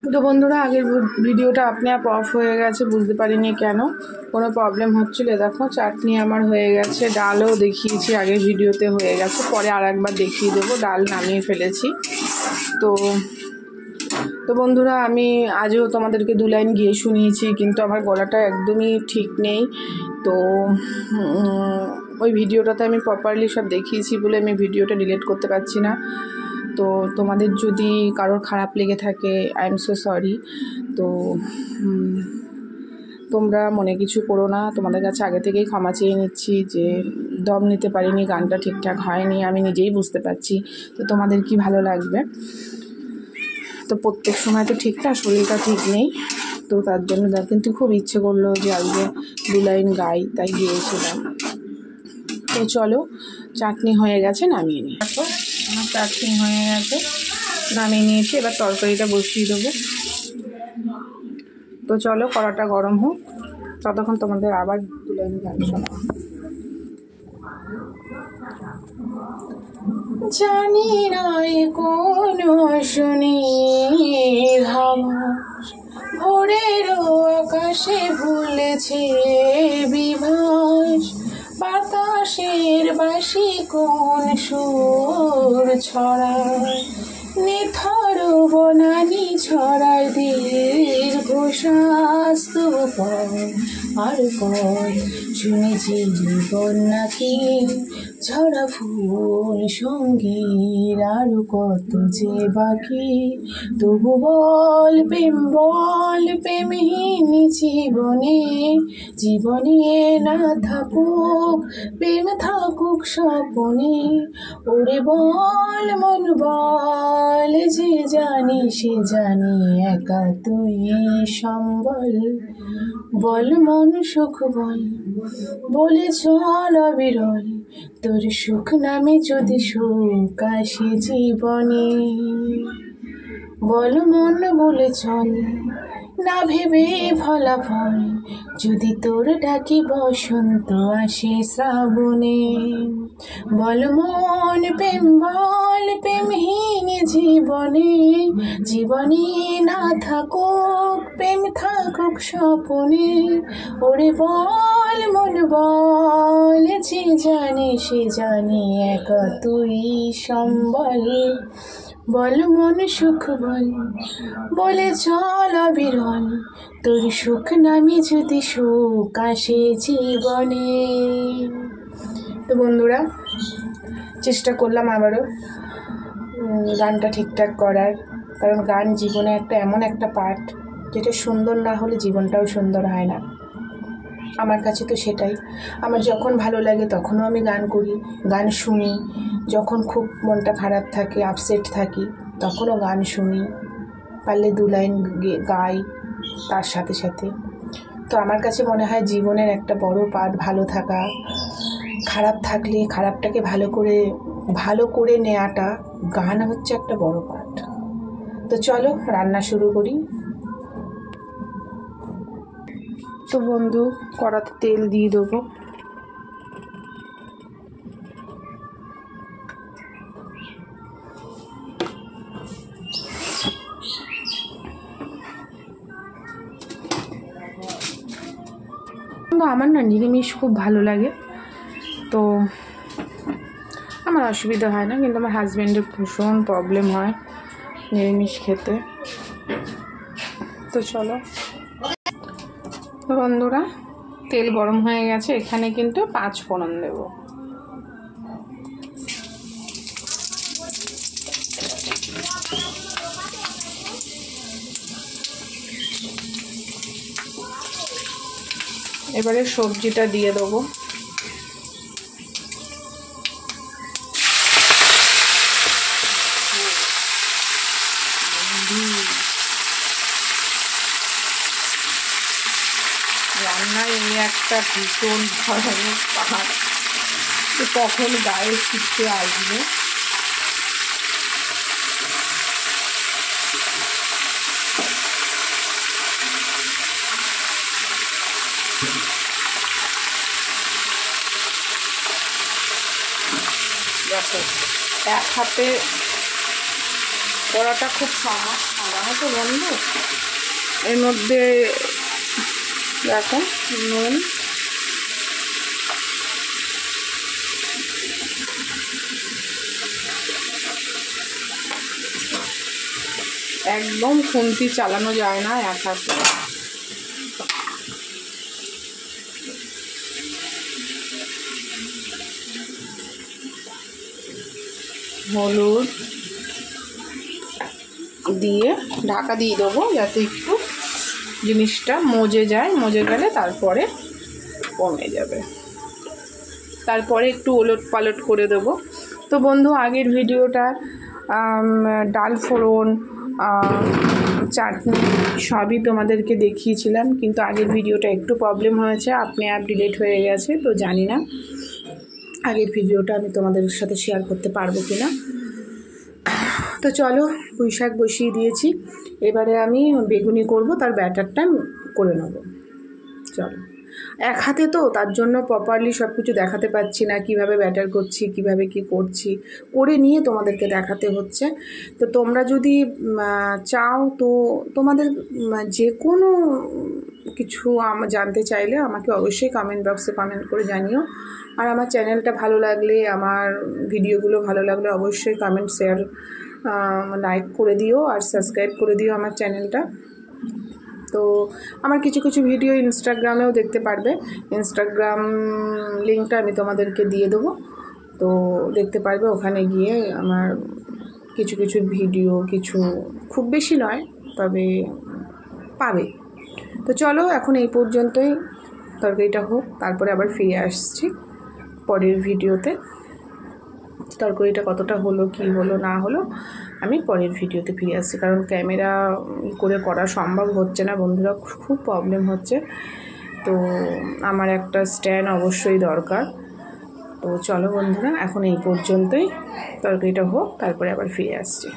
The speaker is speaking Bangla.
তো বন্ধুরা আগের ভিডিওটা আপনি আপ অফ হয়ে গেছে, বুঝতে পারিনি কেন, কোনো প্রবলেম হচ্ছিল। দেখো চাটনি আমার হয়ে গেছে, ডালও দেখিয়েছি আগের ভিডিওতে হয়ে গেছে, পরে আর একবার দেখিয়ে দেবো। ডাল নামিয়ে ফেলেছি। তো তো বন্ধুরা আমি আজও তোমাদেরকে 2 লাইন গিয়ে শুনিয়েছি, কিন্তু আমার গলাটা একদমই ঠিক নেই। তো ওই ভিডিওটাতে আমি প্রপারলি সব দেখিয়েছি বলে আমি ভিডিওটা ডিলিট করতে পারছি না। তো তোমাদের যদি কারোর খারাপ লেগে থাকে, আই এম সো সরি। তো তোমরা মনে কিছু করো না, তোমাদের কাছে আগে থেকেই ক্ষমা চেয়ে নিচ্ছি যে দম নিতে পারিনি, গানটা ঠিকঠাক হয়নি, আমি নিজেই বুঝতে পারছি। তো তোমাদের কি ভালো লাগবে? তো প্রত্যেক সময় তো ঠিক না, শরীরটা ঠিক নেই, তো তার জন্য কিন্তু খুব ইচ্ছে করলো যে আজকে 2 লাইন গাই, তাই গিয়েছিলাম। তো চলো, চাটনি হয়ে গেছে, নামিয়ে নিই। দেখো আমার চাটনি হয়ে গেছে, নামিয়ে নিয়েছি। এবার তরকারিটা বসিয়ে দেবো। তো চলো কড়াটা গরম হোক, ততক্ষণ তোমাদের আবার 2 লাইন গান শোনা। জানি না কোন শুনি ভোরের আকাশে ভুলেছে বিভাস, বাতাসের বাসি কোন সুর ছড়ায়, নিথর বনানি ছড়ায় দীর্ঘশ্বাস পর আর পর, শুনেছি জীবন নাকি ঝরা ফুল সঙ্গীর, আরো কত যে বাকি। তবু বল প্রেমহীন জীবনে, জীবনে না থাকুক প্রেম, থাকুক স্বপনে। ওরে বল মন বল, যে জানি সে জানি একা তুই সম্বল। বল মন সুখ বল, বলে চল অবিরল, তোর সুখ নামে যদি সুখ আসে জীবনে। বল মন বলে চল, না ভেবে ফলাফল, যদি তোর ডাকি বসন্ত আসে শ্রাবণে। বল মন প্রেমহীন জীবনে, জীবনে না থাকুক প্রেম, থাকুক স্বপনে। ওরে বল মন বল, যে জানে সে জানে একা তুই সম্বল। বল মন সুখ বল, বলে চল অবিরল, তোর সুখ নামে যদি সুখ আসে জীবনে। তো বন্ধুরা চেষ্টা করলাম আবারও গানটা ঠিকঠাক করার, কারণ গান জীবনে এমন একটা পার্ট, যেটা সুন্দর না হলে জীবনটাও সুন্দর হয় না। আমার কাছে তো সেটাই। আমার যখন ভালো লাগে তখনও আমি গান করি, গান শুনি। যখন খুব মনটা খারাপ থাকে, আপসেট থাকি, তখনও গান শুনি, পারলে 2 লাইন গাই তার সাথে সাথে। তো আমার কাছে মনে হয় জীবনের একটা বড় পার্ট ভালো থাকা। খারাপ থাকলে খারাপটাকে ভালো করে নেওয়াটা, গান হচ্ছে একটা বড় পার্ট। তো চলো রান্না শুরু করি। তো বন্ধু কড়াতে তেল দিয়ে দেবো। আমার না নিরামিষ খুব ভালো লাগে, তো আমার অসুবিধা হয় না, কিন্তু আমার হাজব্যান্ডের ভীষণ প্রবলেম হয় নিরামিষ খেতে। তো চলো বন্ধুরা, তেল গরম হয়ে গেছে, এখানে কিন্তু 5 ফোড়ন দেব। এবারে সবজিটা দিয়ে দেবো। রান্নায় এই একটা ভীষণ ধরনের পাহাড়, কখন গায়ে শিখতে আসবে। দেখো এক হাতে কড়াটা খুব সামান্য তো বন্ধু। এর মধ্যে দেখো নুন, একদম খুন্তি চালানো যায় না এক হাতে। হলুদ দিয়ে ঢাকা দিয়ে দেবো যাতে একটু জিনিসটা মজে যায়, মজে গেলে তারপরে কমে যাবে, তারপরে একটু ওলট পালট করে দেবো। তো বন্ধু আগের ভিডিওটা ডাল ফোড়ন চাটনি সবই তোমাদেরকে দেখিয়েছিলাম, কিন্তু আগের ভিডিওটা একটু প্রবলেম হয়েছে, আপনি অ্যাপ ডিলিট হয়ে গেছে, তো জানি না আগের ভিডিওটা আমি তোমাদের সাথে শেয়ার করতে পারবো কিনা। তো চলো পুঁই শাক বসিয়ে দিয়েছি, এবারে আমি বেগুনি করব, তার ব্যাটারটা করে নেব। চলো, এক হাতে তো তার জন্য প্রপারলি সব কিছু দেখাতে পারছি না, কিভাবে ব্যাটার করছি, কিভাবে কি করছি, করে নিয়ে তোমাদেরকে দেখাতে হচ্ছে। তো তোমরা যদি চাও তো তোমাদের যে কোনো কিছু জানতে চাইলে আমাকে অবশ্যই কমেন্ট বক্সে কমেন্ট করে জানিও। আর আমার চ্যানেলটা ভালো লাগলে, আমার ভিডিওগুলো ভালো লাগলে অবশ্যই কমেন্ট শেয়ার লাইক করে দিও আর সাবস্ক্রাইব করে দিও আমার চ্যানেলটা। তো আমার কিছু কিছু ভিডিও ইনস্টাগ্রামেও দেখতে পারবে, ইনস্টাগ্রাম লিঙ্কটা আমি তোমাদেরকে দিয়ে দেবো, তো দেখতে পারবে। ওখানে গিয়ে আমার কিছু কিছু ভিডিও, কিছু খুব বেশি নয় তবে পাবে। তো চলো এখন এই পর্যন্তই, তরকারিটা হোক, তারপরে আবার ফিরে আসছি পরের ভিডিওতে। তরকারিটা কতটা হলো, কি হলো না হলো আমি পরের ভিডিওতে ফিরে আসছি, কারণ ক্যামেরা করে করা সম্ভব হচ্ছে না বন্ধুরা, খুব প্রবলেম হচ্ছে। তো আমার একটা স্ট্যান্ড অবশ্যই দরকার। তো চলো বন্ধুরা এখন এই পর্যন্তই, তরকারিটা হোক, তারপরে আবার ফিরে আসছি।